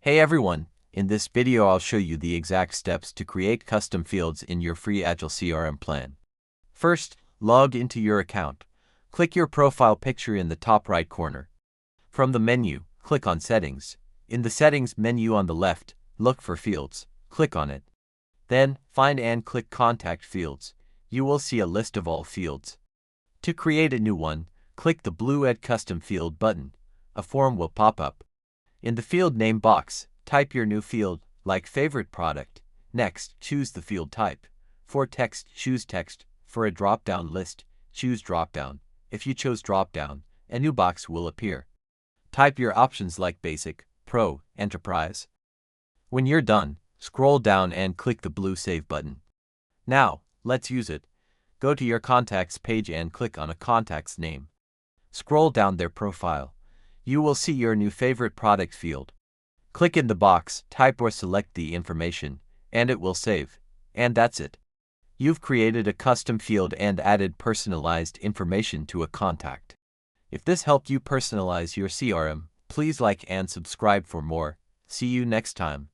Hey everyone, in this video I'll show you the exact steps to create custom fields in your free Agile CRM plan. First, log into your account. Click your profile picture in the top right corner. From the menu, click on Settings. In the Settings menu on the left, look for Fields. Click on it. Then, find and click Contact Fields. You will see a list of all fields. To create a new one, click the blue Add Custom Field button. A form will pop up. In the field name box, type your new field, like favorite product. Next, choose the field type. For text, choose text. For a drop-down list, choose drop-down. If you chose drop-down, a new box will appear. Type your options like Basic, Pro, Enterprise. When you're done, scroll down and click the blue Save button. Now, let's use it. Go to your contacts page and click on a contact's name. Scroll down their profile. You will see your new favorite product field. Click in the box, type or select the information, and it will save. And that's it. You've created a custom field and added personalized information to a contact. If this helped you personalize your CRM, please like and subscribe for more. See you next time.